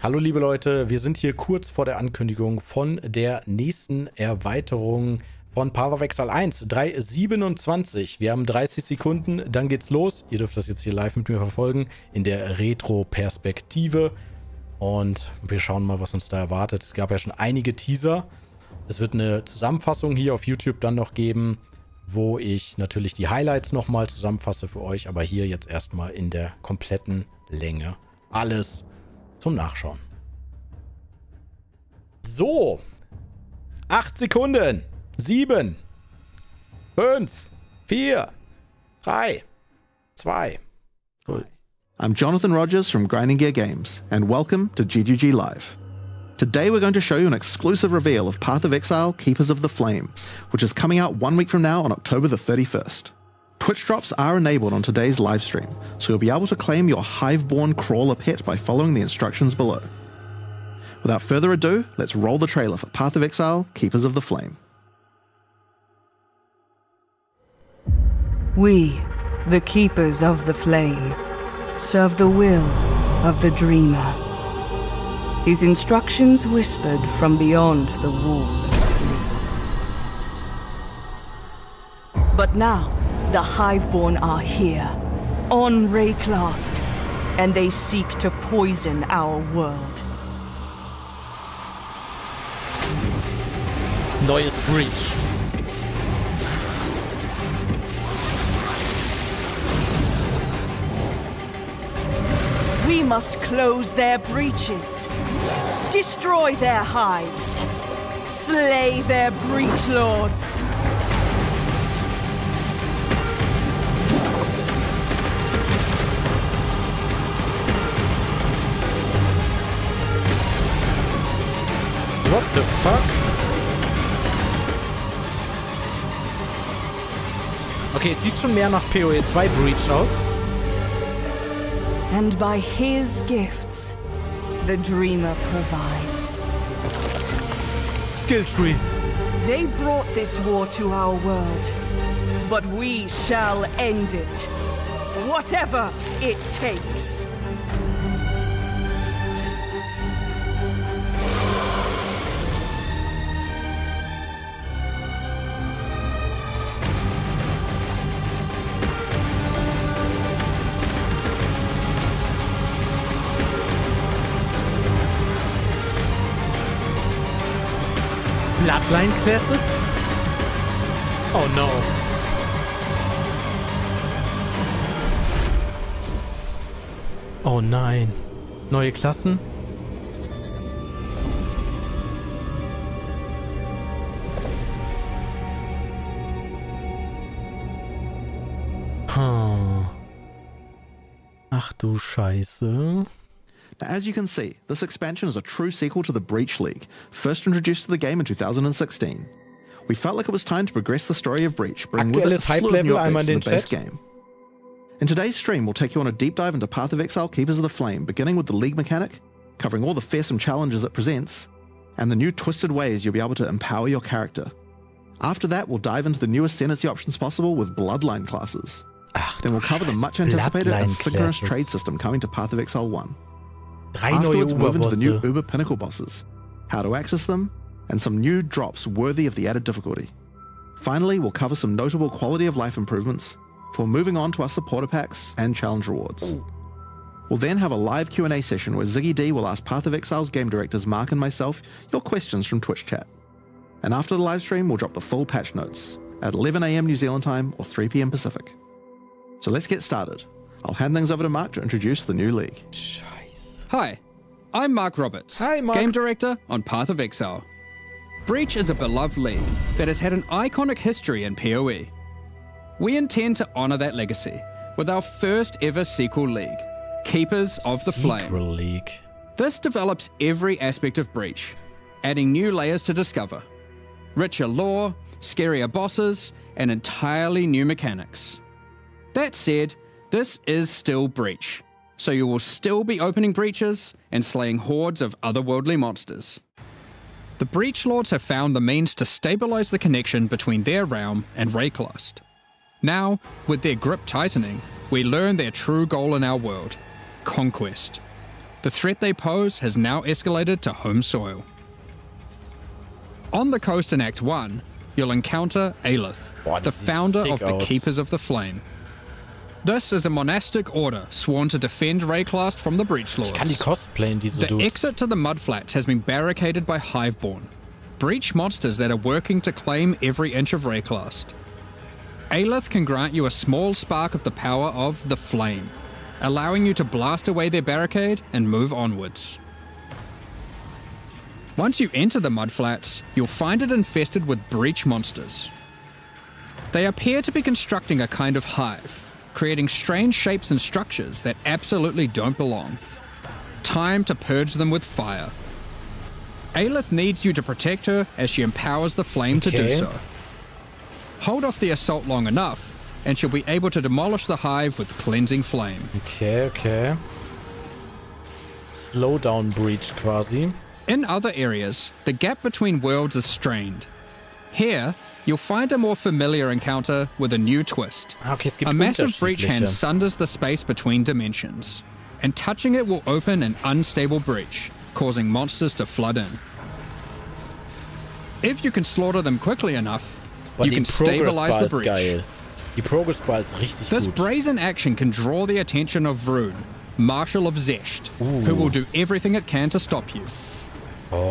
Hallo liebe Leute, wir sind hier kurz vor der Ankündigung von der nächsten Erweiterung von Path of Exile 1, 3.27. Wir haben 30 Sekunden, dann geht's los. Ihr dürft das jetzt hier live mit mir verfolgen in der Retro-Perspektive. Und wir schauen mal, was uns da erwartet. Es gab ja schon einige Teaser. Es wird eine Zusammenfassung hier auf YouTube dann noch geben, wo ich natürlich die Highlights nochmal zusammenfasse für euch. Aber hier jetzt erstmal in der kompletten Länge. Alles zum Nachschauen. So. 8 Sekunden. 7. 5. 4. 3. 2. 0. I'm Jonathan Rogers from Grinding Gear Games, and welcome to GGG Live. Today we're going to show you an exclusive reveal of Path of Exile, Keepers of the Flame, which is coming out 1 week from now on October the 31st. Twitch drops are enabled on today's livestream, so you'll be able to claim your Hive-born crawler pet by following the instructions below. Without further ado, let's roll the trailer for Path of Exile, Keepers of the Flame. We, the Keepers of the Flame, serve the will of the Dreamer. His instructions whispered from beyond the wall of sleep. But now, the Hiveborn are here, on Rayclast, and they seek to poison our world. Neues Breach. We must close their breaches, destroy their hives, slay their breach lords. What the fuck? Okay, es sieht schon mehr nach PoE 2 Breach aus. And by his gifts, the Dreamer provides. Skill tree. They brought this war to our world, but we shall end it, whatever it takes. Bloodline classes? Oh no. Oh nein. Neue Klassen? Ach du Scheiße. Now, as you can see, this expansion is a true sequel to the Breach League, first introduced to the game in 2016. We felt like it was time to progress the story of Breach, bringing with it a slew of new updates to the base game. In today's stream, we'll take you on a deep dive into Path of Exile, Keepers of the Flame, beginning with the League mechanic, covering all the fearsome challenges it presents, and the new twisted ways you'll be able to empower your character. After that, we'll dive into the new ascendancy options possible with Bloodline classes. Then we'll cover the much anticipated Asynchronous trade system coming to Path of Exile 1. Afterwards, move into the new Uber Pinnacle bosses, how to access them, and some new drops worthy of the added difficulty. Finally, we'll cover some notable quality of life improvements before moving on to our supporter packs and challenge rewards. We'll then have a live Q&A session where Ziggy D will ask Path of Exile's game directors Mark and myself your questions from Twitch chat. And after the live stream, we'll drop the full patch notes at 11 AM New Zealand time or 3 PM Pacific. So let's get started. I'll hand things over to Mark to introduce the new league. Hi, I'm Mark Roberts, Hi, Mark. Game Director on Path of Exile. Breach is a beloved league that has had an iconic history in PoE. We intend to honour that legacy with our first ever sequel league, Keepers of the Flame. League. This develops every aspect of Breach, adding new layers to discover, richer lore, scarier bosses, and entirely new mechanics. That said, this is still Breach, so you will still be opening breaches and slaying hordes of otherworldly monsters. The Breach Lords have found the means to stabilize the connection between their realm and Rayclast. Now, with their grip tightening, we learn their true goal in our world, conquest. The threat they pose has now escalated to home soil. On the coast in Act 1, you'll encounter Aelith, the founder of the Keepers of the Flame. This is a monastic order sworn to defend Rayclast from the Breach Lords. Ich kann die cosplayen, diese The Dudes. exit to the Mudflats has been barricaded by Hiveborn, Breach monsters that are working to claim every inch of Rayclast. Aelith can grant you a small spark of the power of the Flame, allowing you to blast away their barricade and move onwards. Once you enter the Mudflats, you'll find it infested with Breach monsters. They appear to be constructing a kind of hive, creating strange shapes and structures that absolutely don't belong. Time to purge them with fire. Aelith needs you to protect her as she empowers the Flame to do so. Hold off the assault long enough, and she'll be able to demolish the hive with Cleansing Flame. Okay. Slow down Breach quasi. In other areas, the gap between worlds is strained. Here, you'll find a more familiar encounter with a new twist. Okay, es gibt a massive breach hand sunders the space between dimensions, and touching it will open an unstable breach, causing monsters to flood in. If you can slaughter them quickly enough, you can stabilize the breach. Geil. Die Progress Bar ist richtig This gut. brazen action can draw the attention of Rune, Marshal of Zesht, who will do everything it can to stop you.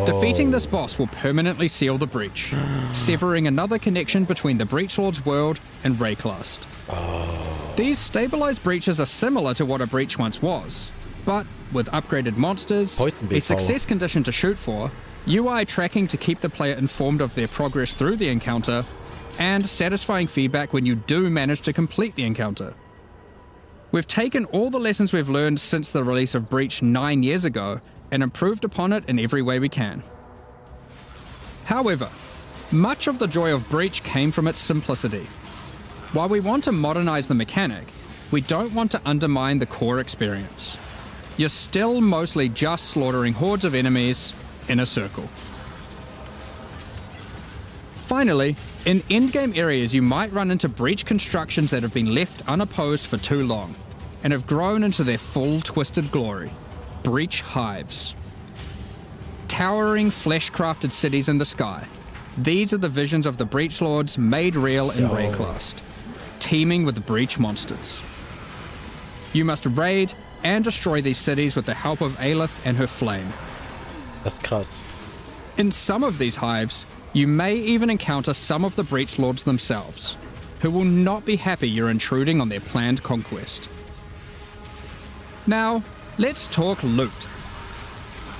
Defeating this boss will permanently seal the breach, severing another connection between the Breach Lord's world and Rayclast. These stabilized breaches are similar to what a breach once was, but with upgraded monsters, a success condition to shoot for, UI tracking to keep the player informed of their progress through the encounter, and satisfying feedback when you do manage to complete the encounter. We've taken all the lessons we've learned since the release of Breach 9 years ago and improved upon it in every way we can. However, much of the joy of Breach came from its simplicity. While we want to modernize the mechanic, we don't want to undermine the core experience. You're still mostly just slaughtering hordes of enemies in a circle. Finally, in endgame areas you might run into breach constructions that have been left unopposed for too long, and have grown into their full twisted glory. Breach hives. Towering flesh-crafted cities in the sky. These are the visions of the Breach Lords made real in Rayclast, teeming with breach monsters. You must raid and destroy these cities with the help of Aelith and her Flame. Das ist krass. In some of these hives, you may even encounter some of the Breach Lords themselves, who will not be happy you're intruding on their planned conquest. Now, let's talk loot.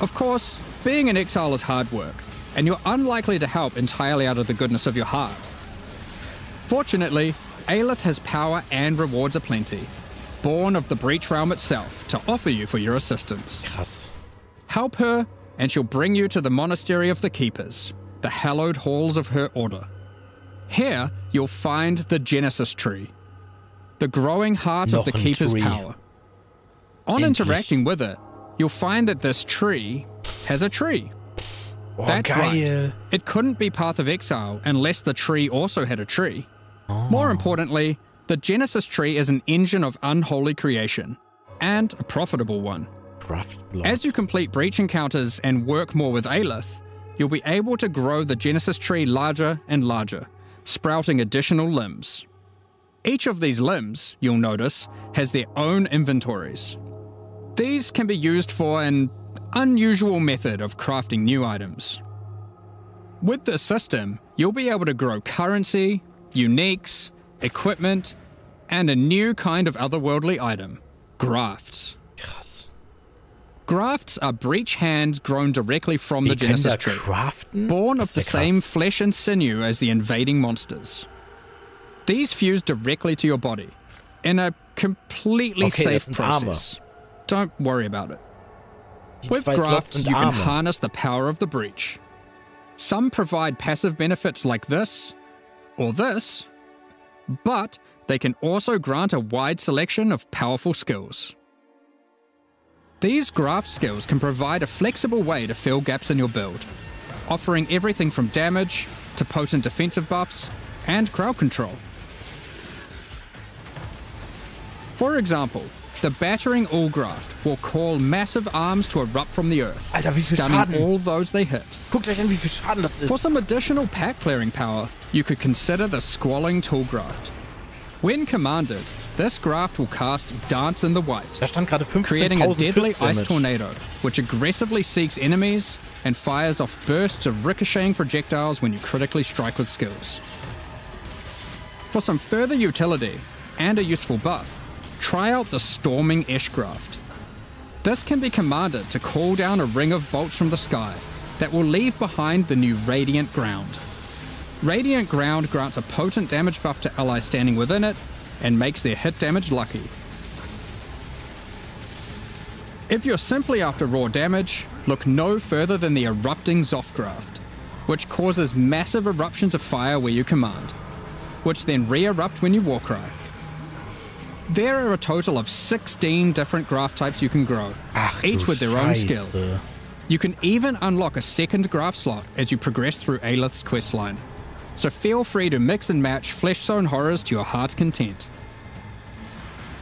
Of course, being in exile is hard work, and you're unlikely to help entirely out of the goodness of your heart. Fortunately, Aelith has power and rewards aplenty, born of the Breach Realm itself, to offer you for your assistance. Krass. Help her, and she'll bring you to the Monastery of the Keepers, the hallowed halls of her order. Here, you'll find the Genesis Tree, the growing heart of the Keeper's power. On interacting with it, you'll find that this tree has a tree. That's right. It couldn't be Path of Exile unless the tree also had a tree. More importantly, the Genesis Tree is an engine of unholy creation, and a profitable one. As you complete breach encounters and work more with Aelith, you'll be able to grow the Genesis Tree larger and larger, sprouting additional limbs. Each of these limbs, you'll notice, has their own inventories. These can be used for an unusual method of crafting new items. With this system, you'll be able to grow currency, uniques, equipment, and a new kind of otherworldly item, grafts. Grafts are breach hands grown directly from the Genesis Tree, born of the same flesh and sinew as the invading monsters. These fuse directly to your body, in a completely safe process. Don't worry about it. With grafts, you can harness the power of the breach. Some provide passive benefits like this, or this, but they can also grant a wide selection of powerful skills. These graft skills can provide a flexible way to fill gaps in your build, offering everything from damage to potent defensive buffs and crowd control. For example, the battering all graft will call massive arms to erupt from the earth, Alter, wie viel stunning Schaden. all those they hit. Guckt euch an, wie viel Schaden das ist. For some additional pack clearing power, you could consider the Squalling Tool Graft. When commanded, this graft will cast Dance in the White, Da stand gerade 15.000 creating a deadly Fist ice Damage. tornado, which aggressively seeks enemies and fires off bursts of ricocheting projectiles when you critically strike with skills. For some further utility and a useful buff, try out the Storming Ash Graft. This can be commanded to call down a ring of bolts from the sky that will leave behind the new Radiant Ground. Radiant Ground grants a potent damage buff to allies standing within it and makes their hit damage lucky. If you're simply after raw damage, look no further than the Erupting Zoth Graft, which causes massive eruptions of fire where you command, which then re-erupt when you Warcry. There are a total of 16 different graft types you can grow, each with their own skill. You can even unlock a second graft slot as you progress through Aelith's questline, so feel free to mix and match Flesh Zone horrors to your heart's content.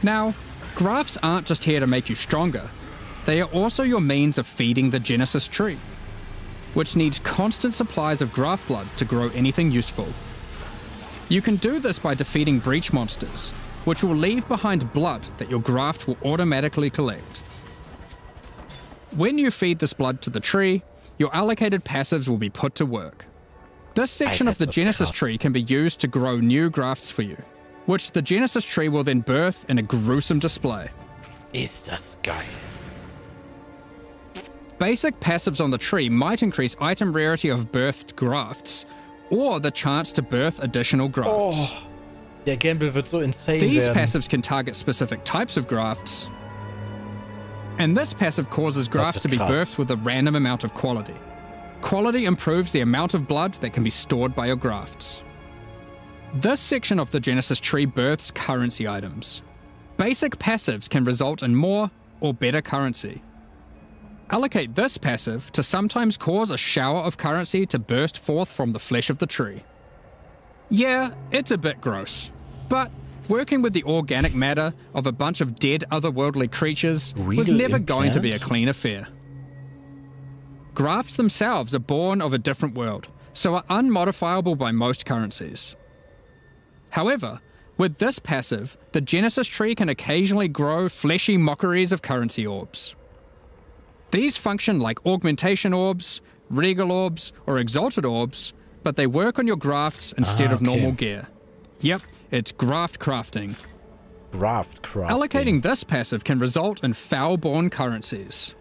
Now, grafts aren't just here to make you stronger, they are also your means of feeding the Genesis tree, which needs constant supplies of graft blood to grow anything useful. You can do this by defeating breach monsters, which will leave behind blood that your graft will automatically collect. When you feed this blood to the tree, your allocated passives will be put to work. This section of the Genesis tree can be used to grow new grafts for you, which the Genesis tree will then birth in a gruesome display. Ist das geil. Basic passives on the tree might increase item rarity of birthed grafts, or the chance to birth additional grafts. Oh, der Gamble wird so insane These werden. passives can target specific types of grafts, and this passive causes grafts to be birthed with a random amount of quality. Quality improves the amount of blood that can be stored by your grafts. This section of the Genesis tree births currency items. Basic passives can result in more or better currency. Allocate this passive to sometimes cause a shower of currency to burst forth from the flesh of the tree. Yeah, it's a bit gross, but working with the organic matter of a bunch of dead otherworldly creatures was never going to be a clean affair. Grafts themselves are born of a different world, so are unmodifiable by most currencies. However, with this passive, the Genesis tree can occasionally grow fleshy mockeries of currency orbs. These function like augmentation orbs, regal orbs, or exalted orbs, but they work on your grafts instead of normal gear. Yep, it's graft crafting. Graft crafting. Allocating this passive can result in foulborn currencies.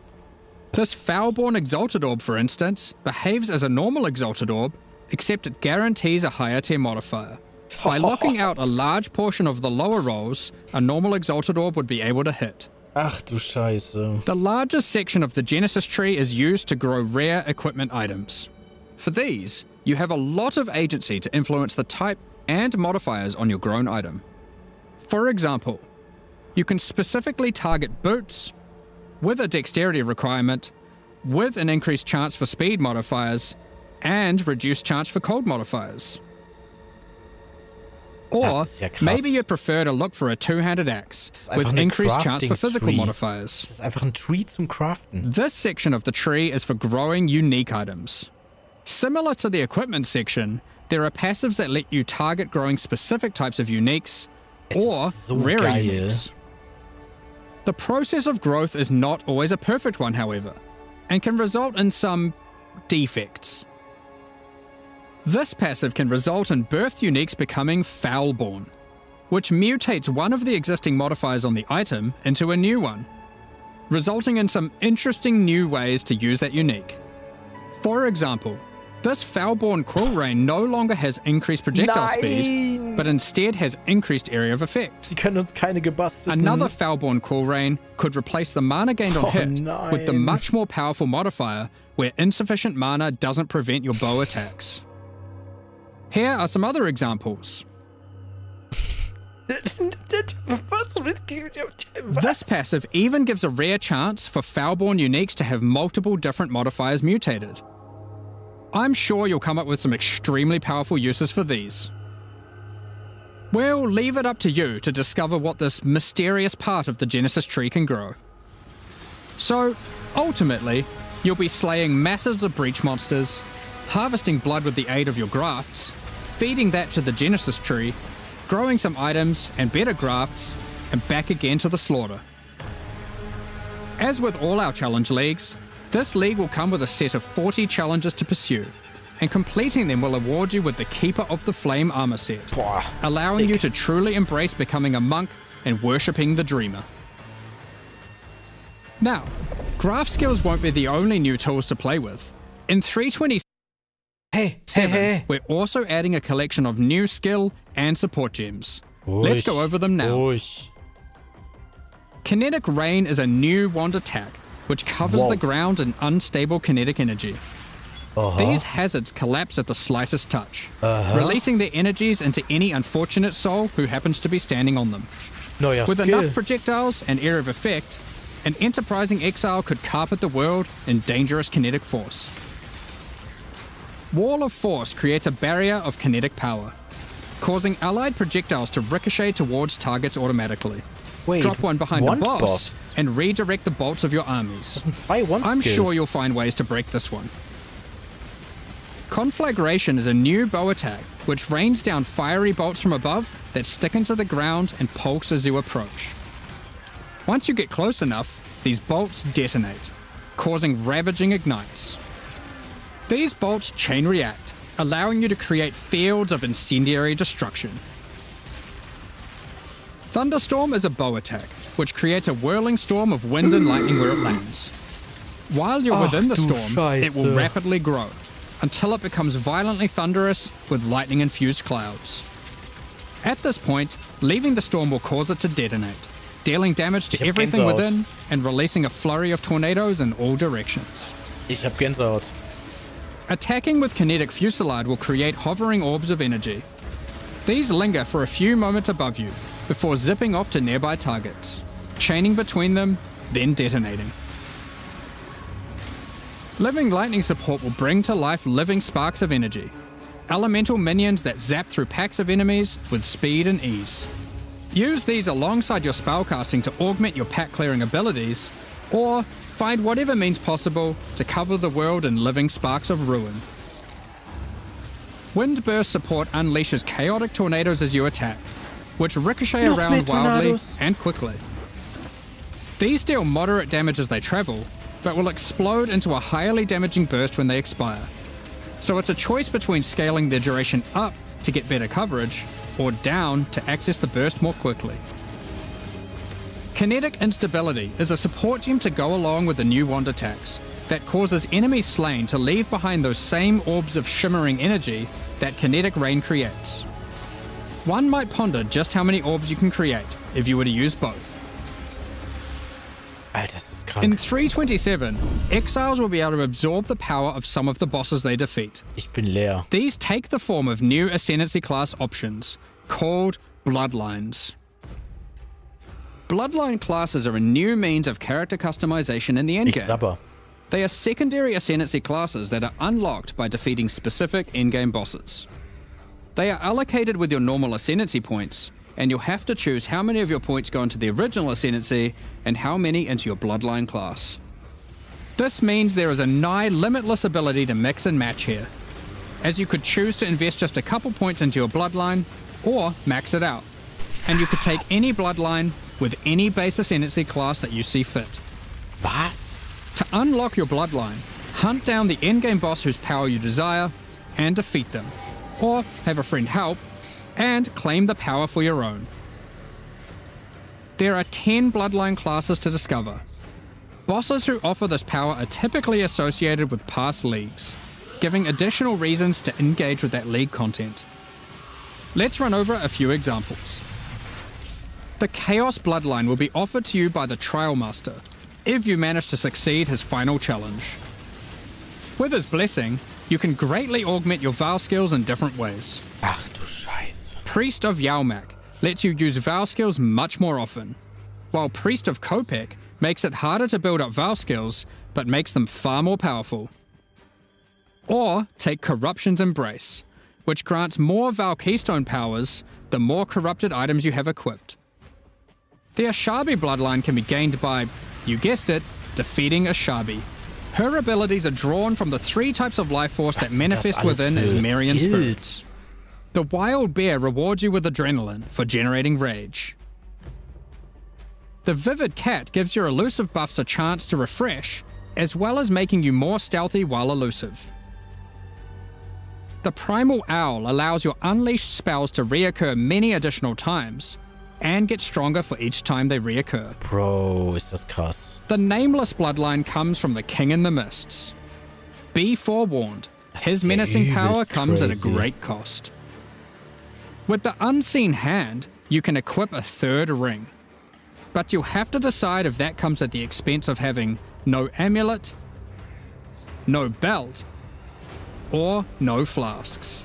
This foulborn exalted orb, for instance, behaves as a normal exalted orb, except it guarantees a higher tier modifier. By locking out a large portion of the lower rolls, a normal exalted orb would be able to hit. Ach du Scheiße. The largest section of the Genesis tree is used to grow rare equipment items. For these, you have a lot of agency to influence the type and modifiers on your grown item. For example, you can specifically target boots with a dexterity requirement, with an increased chance for speed modifiers, and reduced chance for cold modifiers. Or maybe you'd prefer to look for a two-handed axe with increased chance for physical modifiers. Das ist einfach ein Tree zum Craften. This section of the tree is for growing unique items. Similar to the equipment section, there are passives that let you target growing specific types of uniques or rare uniques. The process of growth is not always a perfect one, however, and can result in some defects. This passive can result in birthed uniques becoming foulborn, which mutates one of the existing modifiers on the item into a new one, resulting in some interesting new ways to use that unique. For example, this foulborn quill rain no longer has increased projectile speed, but instead has increased area of effect. Sie können uns keine gebastelten. Another foulborn quill rain could replace the mana gained on hit with the much more powerful modifier where insufficient mana doesn't prevent your bow attacks. Here are some other examples. This passive even gives a rare chance for foulborn uniques to have multiple different modifiers mutated. I'm sure you'll come up with some extremely powerful uses for these. We'll leave it up to you to discover what this mysterious part of the Genesis tree can grow. So, ultimately, you'll be slaying masses of breach monsters, harvesting blood with the aid of your grafts, feeding that to the Genesis tree, growing some items and better grafts, and back again to the slaughter. As with all our challenge leagues, this league will come with a set of 40 challenges to pursue, and completing them will award you with the Keeper of the Flame armor set, allowing you to truly embrace becoming a monk and worshipping the Dreamer. Now, graph skills won't be the only new tools to play with. In 327, we're also adding a collection of new skill and support gems. Let's go over them now. Kinetic Rain is a new wand attack, which covers the ground in unstable kinetic energy. These hazards collapse at the slightest touch, releasing their energies into any unfortunate soul who happens to be standing on them. With enough projectiles and area of effect, an enterprising exile could carpet the world in dangerous kinetic force. Wall of Force creates a barrier of kinetic power, causing allied projectiles to ricochet towards targets automatically. Drop one behind a boss and redirect the bolts of your armies. I'm sure you'll find ways to break this one. Conflagration is a new bow attack which rains down fiery bolts from above that stick into the ground and pulse as you approach. Once you get close enough, these bolts detonate, causing ravaging ignites. These bolts chain react, allowing you to create fields of incendiary destruction. Thunderstorm is a bow attack, which creates a whirling storm of wind and lightning where it lands. While you're within the storm, it will rapidly grow, until it becomes violently thunderous with lightning-infused clouds. At this point, leaving the storm will cause it to detonate, dealing damage to everything within and releasing a flurry of tornadoes in all directions. Ich hab Gänsehaut. Attacking with Kinetic Fusillade will create hovering orbs of energy. These linger for a few moments above you, before zipping off to nearby targets, chaining between them, then detonating. Living Lightning support will bring to life living sparks of energy, elemental minions that zap through packs of enemies with speed and ease. Use these alongside your spellcasting to augment your pack clearing abilities, or find whatever means possible to cover the world in living sparks of ruin. Windburst support unleashes chaotic tornadoes as you attack, which ricochet around wildly and quickly. These deal moderate damage as they travel, but will explode into a highly damaging burst when they expire. So it's a choice between scaling their duration up to get better coverage, or down to access the burst more quickly. Kinetic Instability is a support gem to go along with the new wand attacks that causes enemies slain to leave behind those same orbs of shimmering energy that Kinetic Rain creates. One might ponder just how many orbs you can create if you were to use both. Alter, das ist krank. In 327, Exiles will be able to absorb the power of some of the bosses they defeat. Ich bin leer. These take the form of new Ascendancy class options, called Bloodlines. Bloodline classes are a new means of character customization in the endgame. They are secondary Ascendancy classes that are unlocked by defeating specific endgame bosses. They are allocated with your normal Ascendancy points, and you'll have to choose how many of your points go into the original Ascendancy and how many into your Bloodline class. This means there is a nigh limitless ability to mix and match here, as you could choose to invest just a couple points into your Bloodline, or max it out, and you could take any Bloodline with any base Ascendancy class that you see fit. Was? To unlock your Bloodline, hunt down the endgame boss whose power you desire, and defeat them, or have a friend help, and claim the power for your own. There are 10 Bloodline classes to discover. Bosses who offer this power are typically associated with past leagues, giving additional reasons to engage with that league content. Let's run over a few examples. The Chaos Bloodline will be offered to you by the Trial Master, if you manage to succeed his final challenge. With his blessing, you can greatly augment your Vow skills in different ways. Ach du Scheiße. Priest of Yalmak lets you use Vow skills much more often, while Priest of Kopek makes it harder to build up Vow skills, but makes them far more powerful. Or take Corruption's Embrace. which grants more VIEL keystone powers the more corrupted items you have equipped. The Ashabi bloodline can be gained by, you guessed it, defeating Ashabi. Her abilities are drawn from the 3 types of life force that manifest within as Marian spirits. The wild bear rewards you with adrenaline for generating rage. The vivid cat gives your elusive buffs a chance to refresh, as well as making you more stealthy while elusive. The primal owl allows your unleashed spells to reoccur many additional times, and get stronger for each time they reoccur. Bro, ist das krass. The nameless bloodline comes from the King in the Mists. Be forewarned, his menacing power comes at a great cost. With the unseen hand, you can equip a 3rd ring. But you'll have to decide if that comes at the expense of having no amulet, no belt, or no flasks.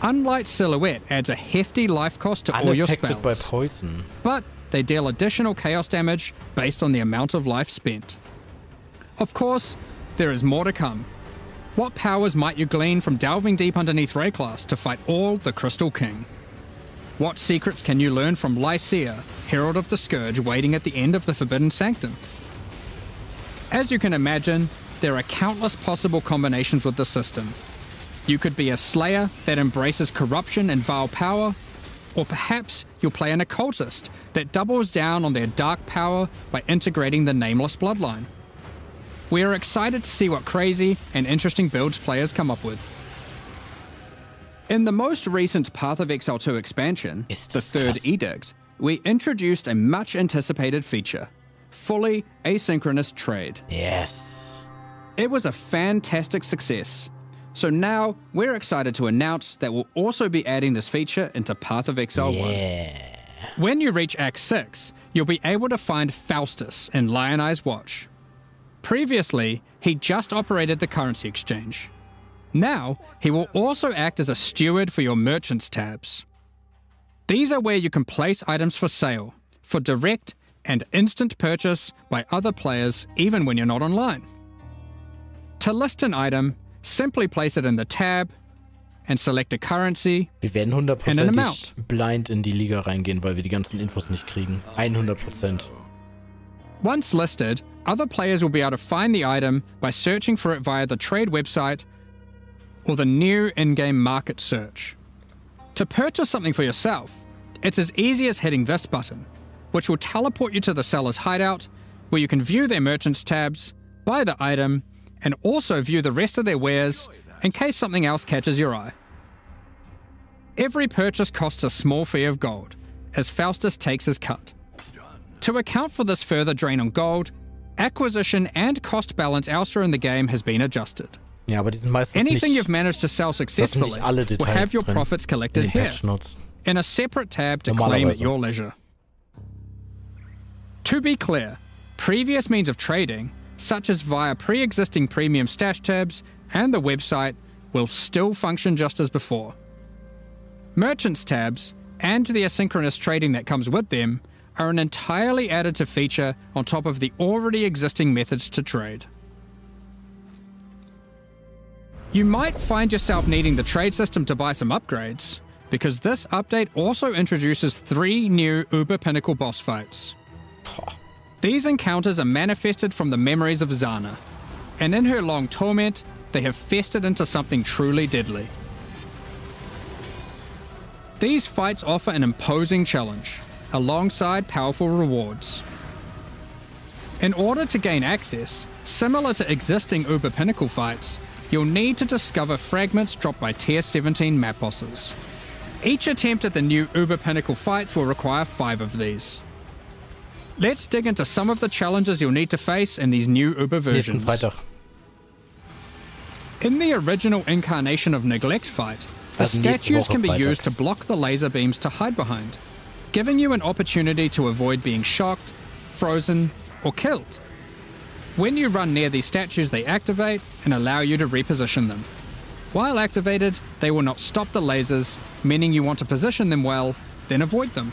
Unlight Silhouette adds a hefty life cost to all your spells, by poison. But they deal additional chaos damage based on the amount of life spent. Of course, there is more to come. What powers might you glean from delving deep underneath Rayclass to fight all the Crystal King? What secrets can you learn from Lycia, Herald of the Scourge, waiting at the end of the Forbidden Sanctum? As you can imagine, there are countless possible combinations with the system. You could be a Slayer that embraces corruption and vile power, or perhaps you'll play an Occultist that doubles down on their dark power by integrating the Nameless bloodline. We are excited to see what crazy and interesting builds players come up with. In the most recent Path of Exile 2 expansion, the 3rd Edict, we introduced a much-anticipated feature, fully asynchronous trade. Yes. It was a fantastic success, so now we're excited to announce that we'll also be adding this feature into Path of Exile 1. When you reach Act 6, you'll be able to find Faustus in Lion Eye's Watch. Previously, he just operated the currency exchange. Now, he will also act as a steward for your merchants tabs. These are where you can place items for sale, for direct and instant purchase by other players even when you're not online. To list an item, simply place it in the tab and select a currency Wir werden and an amount. blind in die Liga reingehen, weil wir die ganzen Infos nicht kriegen. 100%. Once listed, other players will be able to find the item by searching for it via the trade website or the new in-game market search. To purchase something for yourself, it's as easy as hitting this button, which will teleport you to the seller's hideout, where you can view their merchants tabs, buy the item, and also view the rest of their wares in case something else catches your eye. Every purchase costs a small fee of gold, as Faustus takes his cut. To account for this further drain on gold, acquisition and cost balance elsewhere in the game has been adjusted. Ja, aber die sind meistens Anything nicht, you've managed to sell successfully will have your profits collected here, in a separate tab to claim at your leisure. To be clear, previous means of trading, such as via pre-existing premium stash tabs and the website, will still function just as before. Merchants tabs, and the asynchronous trading that comes with them, are an entirely additive feature on top of the already existing methods to trade. You might find yourself needing the trade system to buy some upgrades, because this update also introduces 3 new Uber Pinnacle boss fights. These encounters are manifested from the memories of Zana, and in her long torment, they have festered into something truly deadly. These fights offer an imposing challenge, alongside powerful rewards. In order to gain access, similar to existing Uber Pinnacle fights, you'll need to discover fragments dropped by Tier 17 map bosses. Each attempt at the new Uber Pinnacle fights will require 5 of these. Let's dig into some of the challenges you'll need to face in these new Uber versions. In the original incarnation of Neglect fight, the statues can be used to block the laser beams to hide behind, giving you an opportunity to avoid being shocked, frozen, or killed. When you run near these statues, they activate and allow you to reposition them. While activated, they will not stop the lasers, meaning you want to position them well, then avoid them.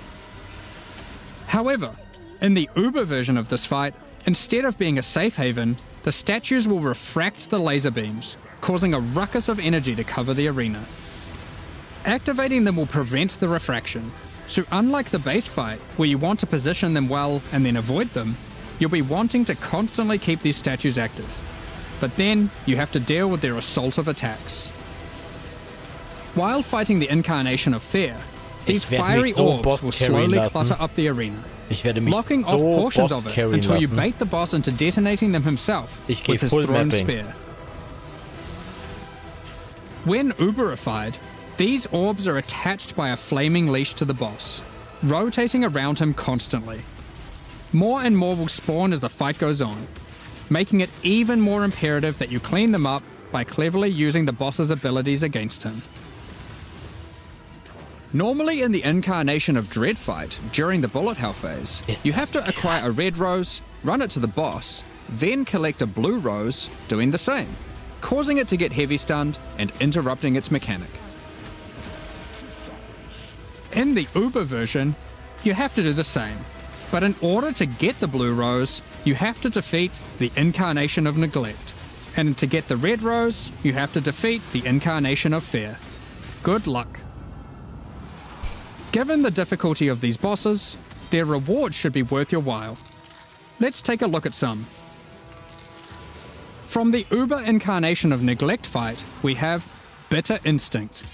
However, in the Uber version of this fight, instead of being a safe haven, the statues will refract the laser beams, causing a ruckus of energy to cover the arena. Activating them will prevent the refraction, so unlike the base fight, where you want to position them well and then avoid them, you'll be wanting to constantly keep these statues active. But then, you have to deal with their assaultive attacks. While fighting the incarnation of Fear, these fiery orbs will slowly clutter up the arena, blocking off portions of it until you bait the boss into detonating them himself with his thrown spear. When Uberified, these orbs are attached by a flaming leash to the boss, rotating around him constantly. More and more will spawn as the fight goes on, making it even more imperative that you clean them up by cleverly using the boss's abilities against him. Normally in the Incarnation of Dread fight, during the bullet hell phase, you have to acquire a red rose, run it to the boss, then collect a blue rose, doing the same, causing it to get heavy stunned and interrupting its mechanic. In the Uber version, you have to do the same, but in order to get the blue rose, you have to defeat the Incarnation of Neglect, and to get the red rose, you have to defeat the Incarnation of Fear. Good luck. Given the difficulty of these bosses, their rewards should be worth your while. Let's take a look at some. From the Uber Incarnation of Neglect fight, we have Bitter Instinct,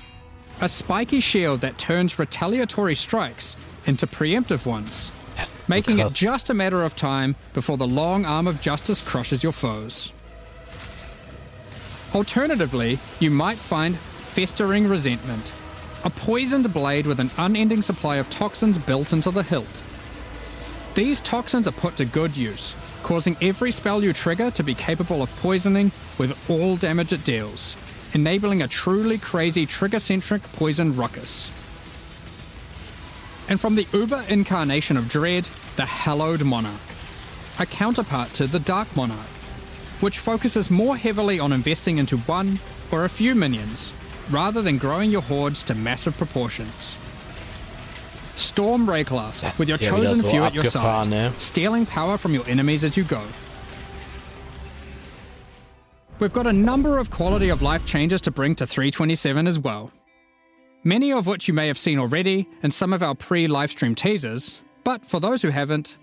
a spiky shield that turns retaliatory strikes into preemptive ones, making it just a matter of time before the long arm of justice crushes your foes. Alternatively, you might find Festering Resentment, a poisoned blade with an unending supply of toxins built into the hilt. These toxins are put to good use, causing every spell you trigger to be capable of poisoning with all damage it deals, enabling a truly crazy trigger-centric poison ruckus. And from the Uber Incarnation of Dread, the Hallowed Monarch, a counterpart to the Dark Monarch, which focuses more heavily on investing into one or a few minions, rather than growing your hordes to massive proportions. Storm Ray class, with your chosen few at your side, stealing power from your enemies as you go. We've got a number of quality of life changes to bring to 327 as well. Many of which you may have seen already in some of our pre-livestream teasers, but for those who haven't,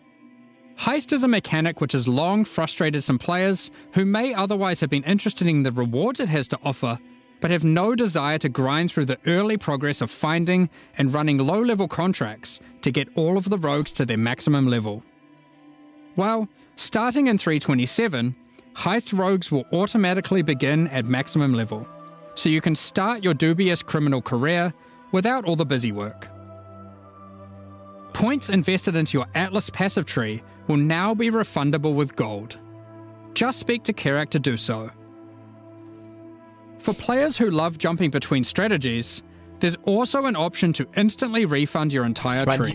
Heist is a mechanic which has long frustrated some players who may otherwise have been interested in the rewards it has to offer, but have no desire to grind through the early progress of finding and running low-level contracts to get all of the rogues to their maximum level. Well, starting in 327, Heist rogues will automatically begin at maximum level, so you can start your dubious criminal career without all the busy work. Points invested into your Atlas passive tree will now be refundable with gold. Just speak to Kerak to do so. For players who love jumping between strategies, there's also an option to instantly refund your entire tree,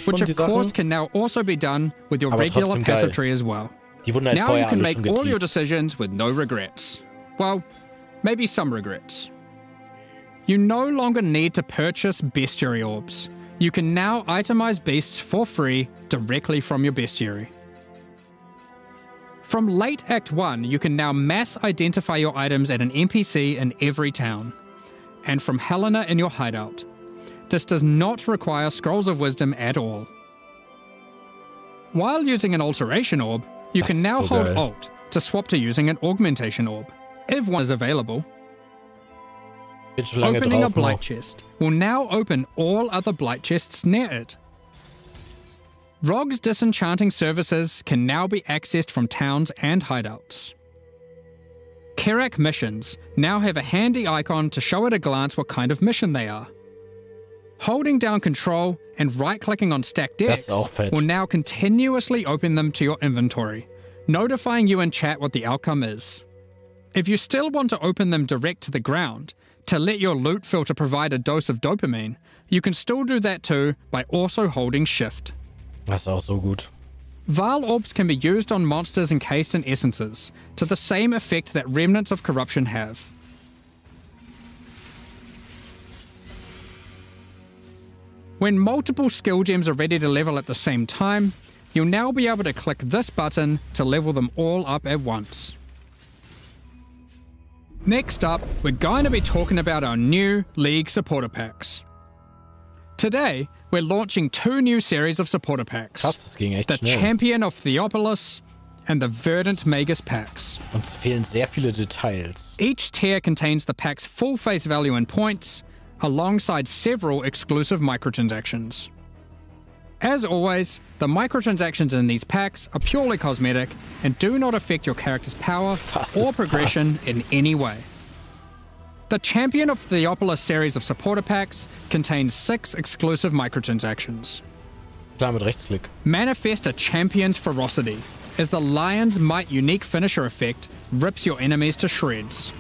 which of course can now also be done with your regular passive tree as well. Now you can make all your decisions with no regrets. Well, maybe some regrets. You no longer need to purchase bestiary orbs. You can now itemize beasts for free directly from your bestiary. From late Act 1, you can now mass identify your items at an NPC in every town, and from Helena in your hideout. This does not require Scrolls of Wisdom at all. While using an Alteration Orb, you can now hold Alt to swap to using an Augmentation Orb, if one is available. Opening a Blight Chest will now open all other Blight Chests near it. Rogue's disenchanting services can now be accessed from towns and hideouts. Kerak missions now have a handy icon to show at a glance what kind of mission they are. Holding down Control and right-clicking on stacked decks will now continuously open them to your inventory, notifying you in chat what the outcome is. If you still want to open them direct to the ground, to let your loot filter provide a dose of dopamine, you can still do that too by also holding Shift. Das ist auch so gut. VIEL orbs can be used on monsters encased in essences, to the same effect that remnants of corruption have. When multiple skill gems are ready to level at the same time, you'll now be able to click this button to level them all up at once. Next up, we're going to be talking about our new League supporter packs. Today, we're launching 2 new series of supporter packs. Krass, das ging echt the schnell. Champion of Theopolis and the Verdant Magus packs. Uns fehlen sehr viele Details. Each tier contains the pack's full face value in points, alongside several exclusive microtransactions. As always, the microtransactions in these packs are purely cosmetic and do not affect your character's power or progression in any way. The Champion of Theopolis series of supporter packs contains 6 exclusive microtransactions. Klar, mit Rechtsklick. Manifest a champion's ferocity, as the Lion's Might unique finisher effect rips your enemies to shreds.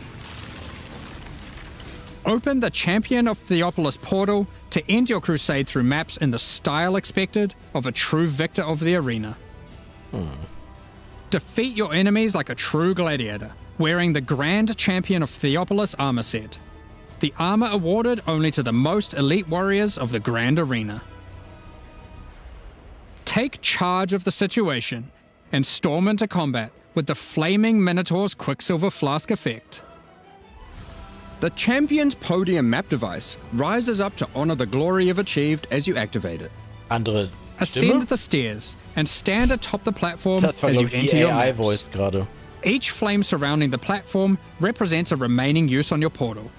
Open the Champion of Theopolis portal to end your crusade through maps in the style expected of a true victor of the arena. Defeat your enemies like a true gladiator, wearing the Grand Champion of Theopolis armor set. The armor awarded only to the most elite warriors of the Grand Arena. Take charge of the situation and storm into combat with the Flaming Minotaur's Quicksilver Flask effect. The Champion's Podium map device rises up to honor the glory you've achieved as you activate it. Andere Ascend Stimme? the stairs and stand atop the platform Das war, as you glaube ich, enter die your AI-Voice maps. gerade. Each flame surrounding the platform represents a remaining use on your portal.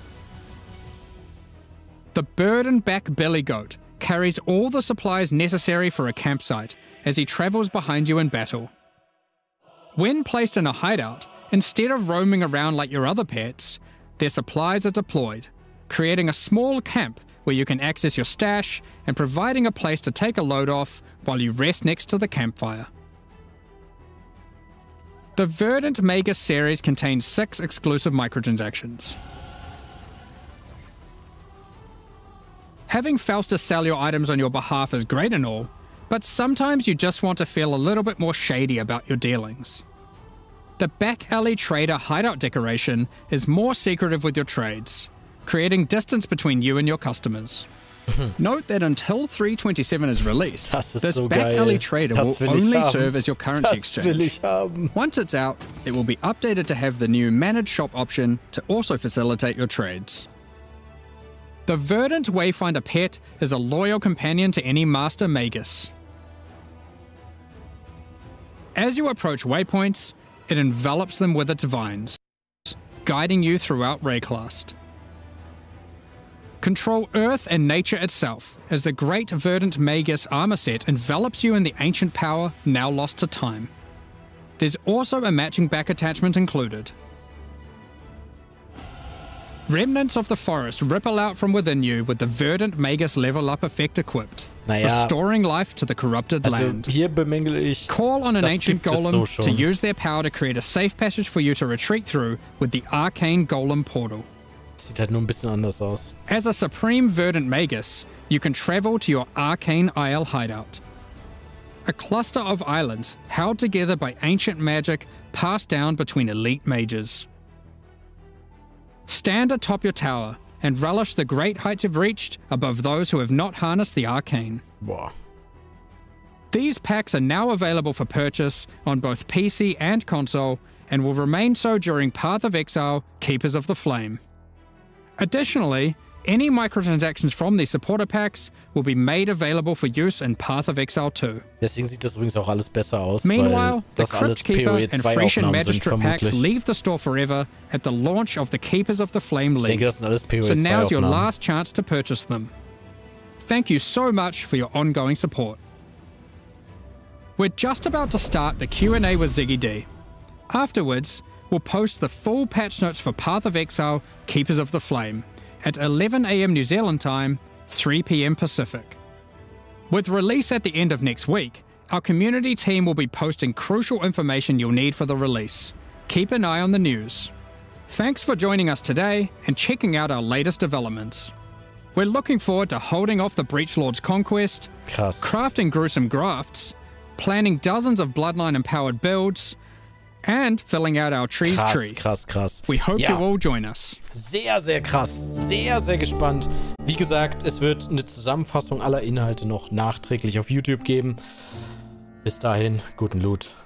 The burden-back billy goat carries all the supplies necessary for a campsite as he travels behind you in battle. When placed in a hideout, instead of roaming around like your other pets, their supplies are deployed, creating a small camp where you can access your stash and providing a place to take a load off while you rest next to the campfire. The Verdant Magus series contains 6 exclusive microtransactions. Having Faustus sell your items on your behalf is great and all, but sometimes you just want to feel a little bit more shady about your dealings. The Back Alley Trader hideout decoration is more secretive with your trades, creating distance between you and your customers. Note that until 3.27 is released, this so Back geil. Alley Trader will Das will ich only haben. serve as your currency Das will ich exchange. haben. Once it's out, it will be updated to have the new managed shop option to also facilitate your trades. The Verdant Wayfinder pet is a loyal companion to any Master Magus. As you approach waypoints, it envelops them with its vines, guiding you throughout Rayclast. Control Earth and nature itself, as the Great Verdant Magus armor set envelops you in the ancient power now lost to time. There's also a matching back attachment included. Remnants of the forest ripple out from within you with the Verdant Magus level up effect equipped, Naja, restoring life to the corrupted also land. hier bemängel ich, Call on an das ancient gibt es golem so schon. to use their power to create a safe passage for you to retreat through with the Arcane Golem portal. Sieht halt nur ein bisschen anders aus. As a Supreme Verdant Magus, you can travel to your Arcane Isle hideout. A cluster of islands held together by ancient magic passed down between elite mages. Stand atop your tower and relish the great heights you've reached above those who have not harnessed the arcane. Boah. These packs are now available for purchase on both PC and console and will remain so during Path of Exile, Keepers of the Flame. Additionally, any microtransactions from these supporter packs will be made available for use in Path of Exile 2. Deswegen sieht das übrigens auch alles besser aus, Meanwhile, weil the das alles Crypt Keeper PoE and 2 Frisian Aufnahmen sind Magistrate packs vermutlich. leave the store forever at the launch of the Keepers of the Flame Ich League. denke, das sind alles PoE So 2 now's your Aufnahmen. last chance to purchase them. Thank you so much for your ongoing support. We're just about to start the Q&A with Ziggy D. Afterwards, we'll post the full patch notes for Path of Exile, Keepers of the Flame, at 11 AM New Zealand time, 3 PM Pacific. With release at the end of next week, our community team will be posting crucial information you'll need for the release. Keep an eye on the news. Thanks for joining us today and checking out our latest developments. We're looking forward to holding off the Breach Lord's conquest, Krass. crafting gruesome grafts, planning dozens of Bloodline-empowered builds, and filling out our tree's tree. Krass. We hope Ja. you all join us. Sehr, sehr krass. Sehr, sehr gespannt. Wie gesagt, es wird eine Zusammenfassung aller Inhalte noch nachträglich auf YouTube geben. Bis dahin, guten Loot.